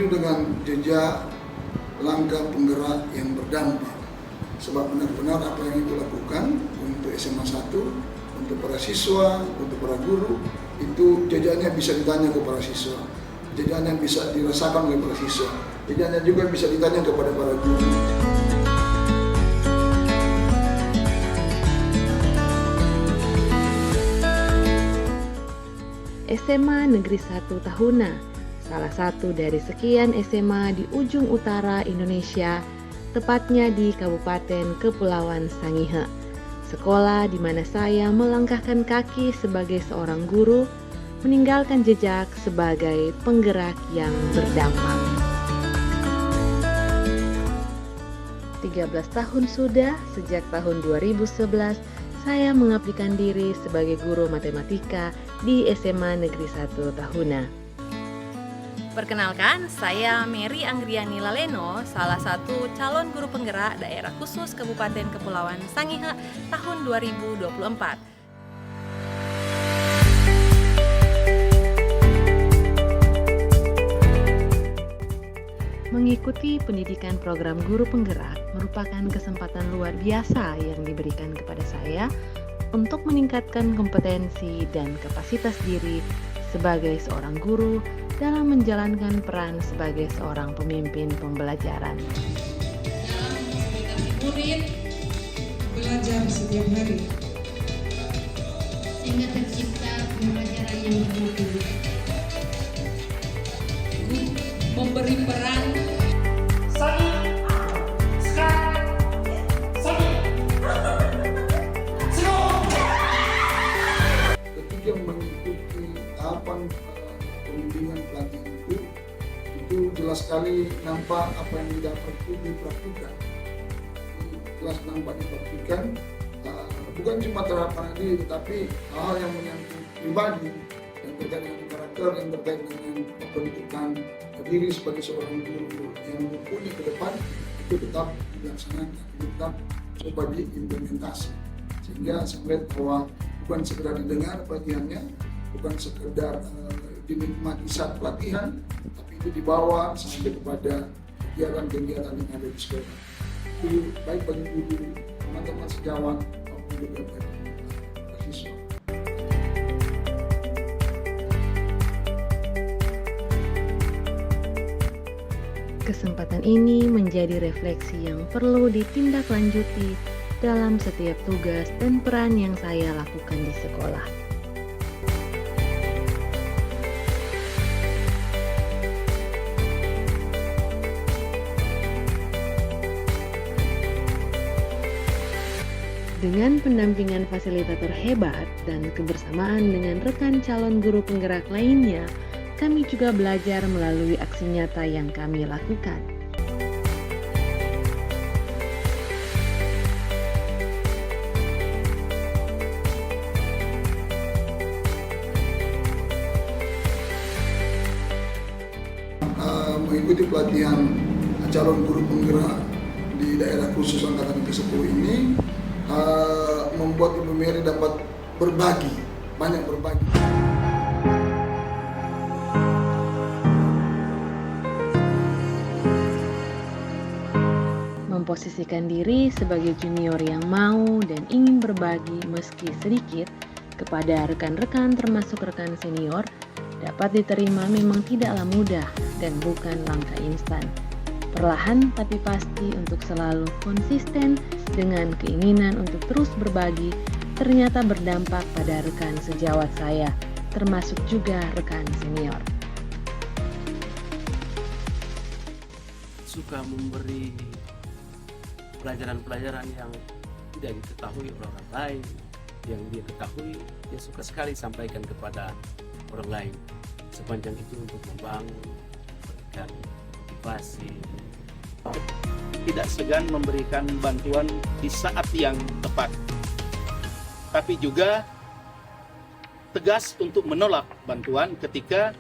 penuh dengan jejak langkah penggerak yang berdampak. Sebab benar-benar apa yang Ibu lakukan untuk SMA 1, untuk para siswa, untuk para guru, itu jejaknya bisa ditanya ke para siswa, jejaknya bisa dirasakan oleh para siswa, jejaknya juga bisa ditanya kepada para guru. SMA Negeri 1 Tahuna, salah satu dari sekian SMA di ujung utara Indonesia, tepatnya di Kabupaten Kepulauan Sangihe. Sekolah di mana saya melangkahkan kaki sebagai seorang guru, meninggalkan jejak sebagai penggerak yang berdampak. 13 tahun sudah, sejak tahun 2011, saya mengabdikan diri sebagai guru matematika di SMA Negeri 1 Tahuna. Perkenalkan, saya Mary Anggriani Laleno, salah satu calon guru penggerak daerah khusus Kabupaten Kepulauan Sangihe tahun 2024. Mengikuti pendidikan program guru penggerak merupakan kesempatan luar biasa yang diberikan kepada saya untuk meningkatkan kompetensi dan kapasitas diri sebagai seorang guru dalam menjalankan peran sebagai seorang pemimpin pembelajaran. Dalam memfasilitasi murid belajar setiap hari, sehingga tercipta pembelajaran yang bermutu. memberi peran ketika mengikuti tahapan pembimbingan pelatihan itu jelas sekali nampak apa yang didapat itu dipraktikkan, jelas nampak dipraktikkan, bukan cuma terhadap diri tetapi hal yang menyangkut pribadi, yang terkait dengan karakter, yang terkait dengan pendidikan diri sebagai seorang guru yang mumpuni ke depan, itu tetap dilaksanakan, tetap coba diimplementasi, sehingga saya melihat bahwa bukan sekedar didengar pelatihannya, bukan sekedar dinikmati saat pelatihan, tapi itu dibawa sampai kepada kegiatan-kegiatan yang ada di sekolah. Itu baik bagi guru, teman-teman sejawat, maupun juga bagi siswa. Kesempatan ini menjadi refleksi yang perlu ditindaklanjuti dalam setiap tugas dan peran yang saya lakukan di sekolah. Dengan pendampingan fasilitator hebat dan kebersamaan dengan rekan calon guru penggerak lainnya, kami juga belajar melalui aksi nyata yang kami lakukan. Mengikuti pelatihan calon guru penggerak di daerah khusus angkatan ke-10 ini membuat Ibu Mary dapat berbagi, banyak berbagi. Memposisikan diri sebagai junior yang mau dan ingin berbagi meski sedikit kepada rekan-rekan termasuk rekan senior dapat diterima memang tidaklah mudah dan bukan langkah instan. Perlahan tapi pasti untuk selalu konsisten dengan keinginan untuk terus berbagi ternyata berdampak pada rekan sejawat saya, termasuk juga rekan senior. Suka memberi pelajaran-pelajaran yang tidak diketahui oleh orang lain, yang dia ketahui, dia suka sekali sampaikan kepada orang lain. Sepanjang itu untuk membangun, memberikan motivasi. Tidak segan memberikan bantuan di saat yang tepat, tapi juga tegas untuk menolak bantuan ketika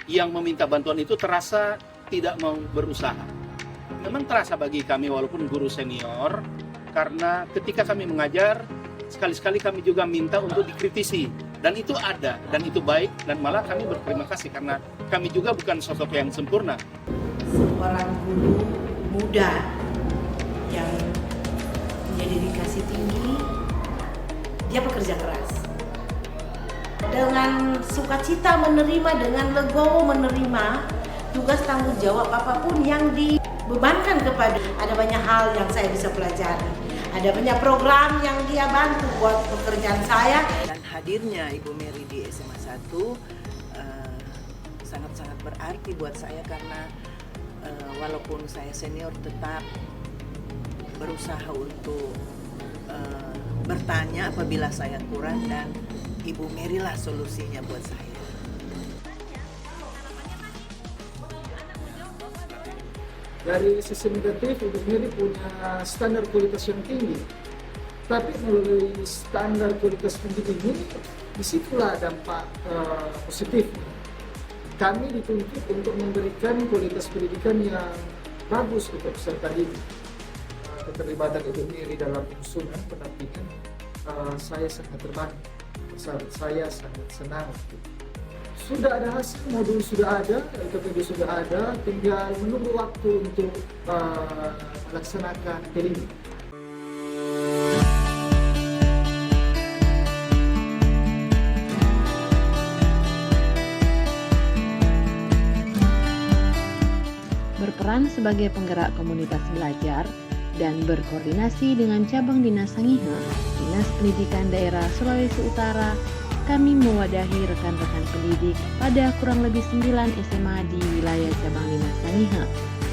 yang meminta bantuan itu terasa tidak mau berusaha. Memang terasa bagi kami walaupun guru senior, karena ketika kami mengajar, sekali-sekali kami juga minta untuk dikritisi. Dan itu ada, dan itu baik, dan malah kami berterima kasih karena kami juga bukan sosok yang sempurna. Seorang guru muda yang punya dedikasi tinggi, dia bekerja keras. Dengan sukacita menerima, dengan legowo menerima tugas tanggung jawab apapun yang dibebankan kepada. Ada banyak hal yang saya bisa pelajari. Ada banyak program yang dia bantu buat pekerjaan saya. Dan hadirnya Ibu Mary di SMA 1 sangat-sangat berarti buat saya karena walaupun saya senior tetap berusaha untuk bertanya apabila saya kurang, dan Ibu Mary lah solusinya buat saya. Dari sisi negatif, Ibu Mary punya standar kualitas yang tinggi. Tapi melalui standar kualitas tinggi ini, disitulah dampak positif. Kami dituntut untuk memberikan kualitas pendidikan yang bagus untuk peserta didik. Keterlibatan Ibu Mary dalam usulan pendampingan, saya sangat terbantu. Saya sangat senang. Sudah ada hasil, modul sudah ada, LKPD sudah ada, tinggal menunggu waktu untuk melaksanakan training. Berperan sebagai penggerak komunitas belajar dan berkoordinasi dengan cabang Dinas Sangihe, Dinas Pendidikan Daerah Sulawesi Utara, kami mewadahi rekan-rekan pendidik pada kurang lebih 9 SMA di wilayah cabang Dinas Sangihe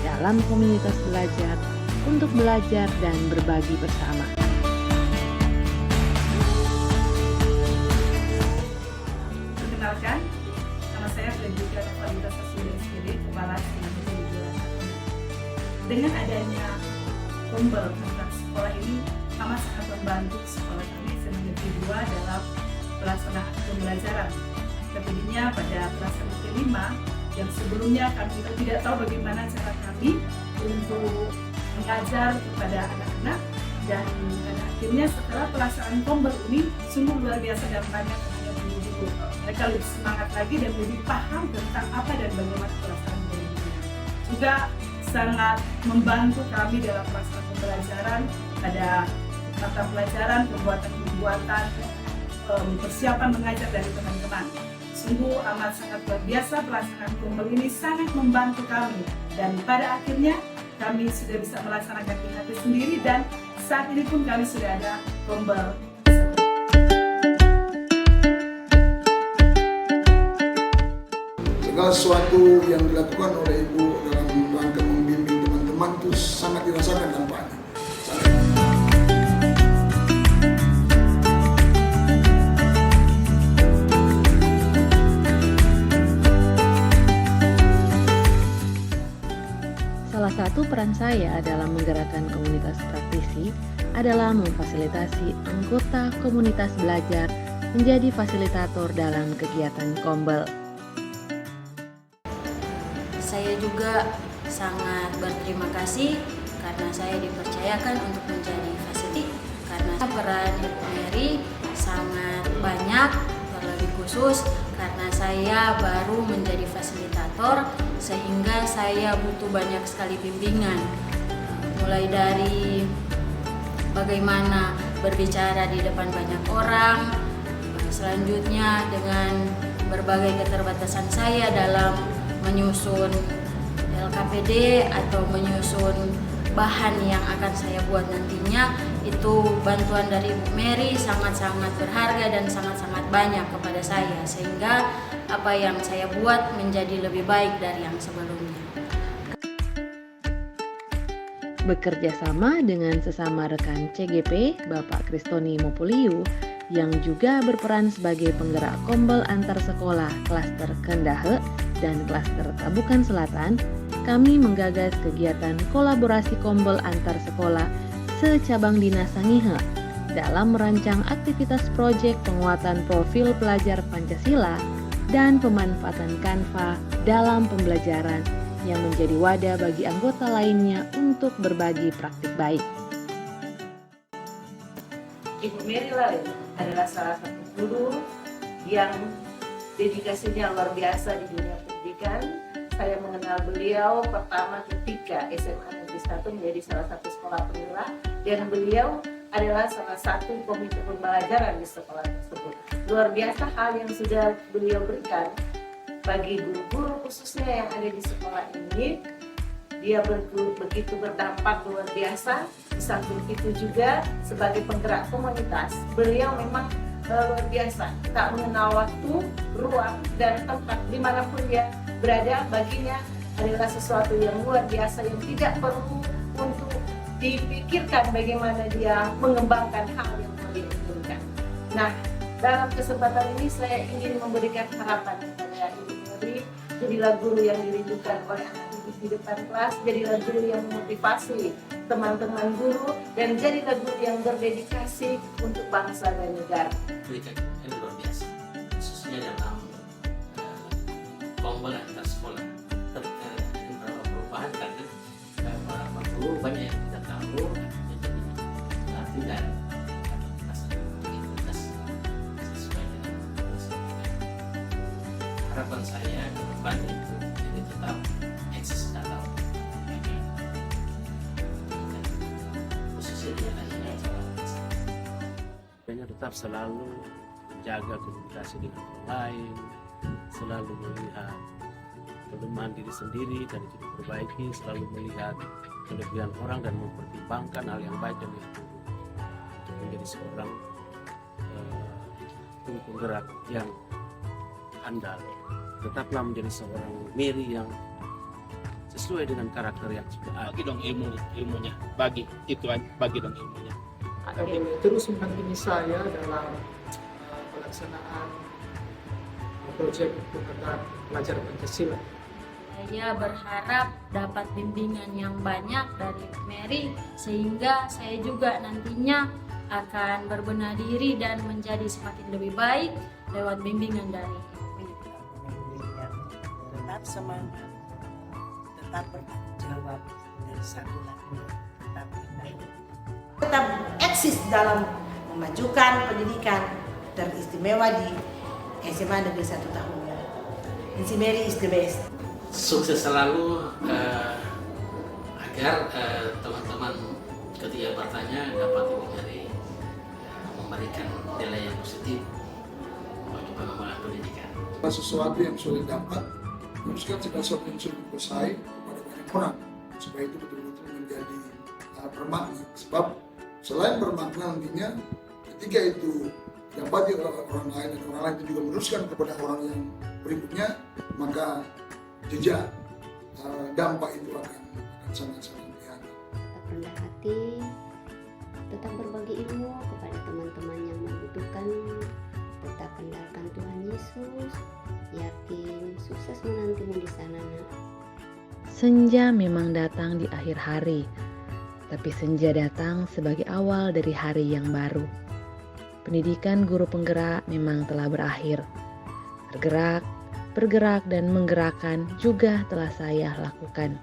dalam komunitas belajar untuk belajar dan berbagi bersama. Perkenalkan, nama saya Fredrika Novanita Sasudin SPD, Kepala Dinas Pendidikan. Dengan adanya Kombel tentang sekolah ini amat sangat membantu sekolah kami SMA Negeri 2 dalam pelaksanaan pembelajaran. Terjadinya pada pelaksanaan kelima yang sebelumnya kami tidak tahu bagaimana cara kami untuk mengajar kepada anak-anak, dan pada akhirnya setelah pelaksanaan Kombel ini sungguh luar biasa dampaknya kepada guru-guru. Mereka lebih semangat lagi dan lebih paham tentang apa dan bagaimana pelaksanaan Kombel ini. Juga sangat membantu kami dalam pelaksanaan pembelajaran pada mata pelajaran, pembuatan persiapan mengajar dari teman-teman. Sungguh amat sangat luar biasa, pelaksanaan Kombel ini sangat membantu kami, dan pada akhirnya kami sudah bisa melaksanakan IHT sendiri, dan saat ini pun kami sudah ada Kombel. Segala sesuatu yang dilakukan oleh Ibu dalam rangka membimbing teman-teman itu sangat dirasakan dampaknya. Salah satu peran saya dalam menggerakkan komunitas praktisi adalah memfasilitasi anggota komunitas belajar menjadi fasilitator dalam kegiatan Kombel. Saya juga sangat berterima kasih karena saya dipercayakan untuk menjadi fasilitator, karena peran Ibu Mary sangat banyak, terlebih khusus karena saya baru menjadi fasilitator sehingga saya butuh banyak sekali bimbingan, mulai dari bagaimana berbicara di depan banyak orang, selanjutnya dengan berbagai keterbatasan saya dalam menyusun LKPD atau menyusun bahan yang akan saya buat nantinya. Itu bantuan dari Ibu Mary sangat-sangat berharga dan sangat-sangat banyak kepada saya, sehingga apa yang saya buat menjadi lebih baik dari yang sebelumnya. Bekerja sama dengan sesama rekan CGP, Bapak Kristoni Mopuliu, yang juga berperan sebagai penggerak Kombel antar sekolah klaster Kendahe dan klaster Tabukan Selatan, kami menggagas kegiatan kolaborasi Kombel antar sekolah secabang Dinas Sangihe dalam merancang aktivitas proyek penguatan profil pelajar Pancasila dan pemanfaatan Canva dalam pembelajaran yang menjadi wadah bagi anggota lainnya untuk berbagi praktik baik. Ibu Mary adalah salah satu guru yang dedikasinya luar biasa di dunia pendidikan. Saya mengenal beliau pertama ketika SMA Negeri 1 menjadi salah satu sekolah penggerak, dan beliau adalah salah satu komite pembelajaran di sekolah tersebut. Luar biasa hal yang sudah beliau berikan bagi guru-guru khususnya yang ada di sekolah ini. Dia begitu berdampak luar biasa. Di samping itu juga sebagai penggerak komunitas, beliau memang luar biasa. Tak mengenal waktu, ruang, dan tempat dimanapun dia berada, baginya adalah sesuatu yang luar biasa yang tidak perlu untuk dipikirkan bagaimana dia mengembangkan hal yang paling diinginkan. Nah, dalam kesempatan ini saya ingin memberikan harapan kepada Ibu Mary. Jadilah guru yang dirindukan oleh anak didik di depan kelas, jadilah guru yang memotivasi teman-teman guru, dan jadilah guru yang berdedikasi untuk bangsa dan negara. Pendidikan ini luar biasa, khususnya dalam pembangunan antar sekolah. Beberapa perubahan karena para guru banyak yang tidak tahu, jadi tidak aktivitas sesuai dengan harapan saya ke depan itu jadi tetap eksis dalam khususnya di anak-anak. Tetap selalu menjaga komunikasi dengan orang lain, selalu melihat kelemahan diri sendiri dan itu diperbaiki, selalu melihat kelebihan orang dan mempertimbangkan hal yang baik dan yang buruk untuk menjadi seorang penggerak yang andal. Tetaplah menjadi seorang Mary yang sesuai dengan karakter yang sudah ada. Bagi dong ilmunya, bagi itu aja, bagi dong ilmunya. Terus mendampingi saya dalam pelaksanaan proyek pengenalan pelajar Pancasila. Saya berharap dapat bimbingan yang banyak dari Mary, sehingga saya juga nantinya akan berbenah diri dan menjadi semakin lebih baik lewat bimbingan dari Mary. Tetap semangat, tetap bertanggung jawab, dari satu lagi Tetap eksis dalam memajukan pendidikan teristimewa di SMA Negeri 1 Tahuna. Insi Mary is the best. Sukses selalu agar teman-teman ketika bertanya dapat Ibu Mary memberikan nilai yang positif bagi pengembangan pendidikan. Sesuatu yang sulit dapat, teruskan sesuatu yang sulit selesai kepada banyak orang, supaya itu betul-betul menjadi bermakna. Sebab selain bermakna nantinya, ketika itu dapat oleh orang lain dan orang lain itu juga meneruskan kepada orang yang berikutnya, maka jejak dampak itu akan sangat-sangat kelihatan. Tetap rendah hati, tetap berbagi ilmu kepada teman-teman yang membutuhkan, tetap andalkan Tuhan Yesus, yakin sukses menantimu di sana, nak. Senja memang datang di akhir hari, tapi senja datang sebagai awal dari hari yang baru. Pendidikan guru penggerak memang telah berakhir. Bergerak dan menggerakkan juga telah saya lakukan.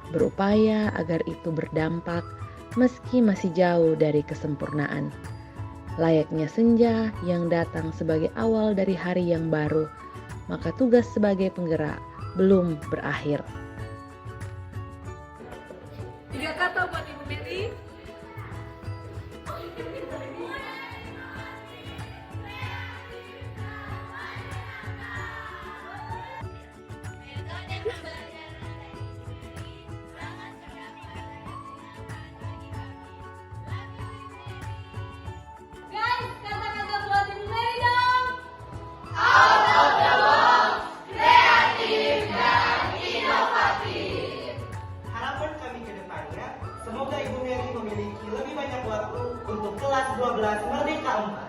Berupaya agar itu berdampak meski masih jauh dari kesempurnaan. Layaknya senja yang datang sebagai awal dari hari yang baru, maka tugas sebagai penggerak belum berakhir. 3 kata buat Ibu Mary. Guys, kata-kata buat Ibu Mary dong. Harapan kami ke depannya, semoga Ibu Mary memiliki lebih banyak waktu untuk kelas 12 Merdeka 4.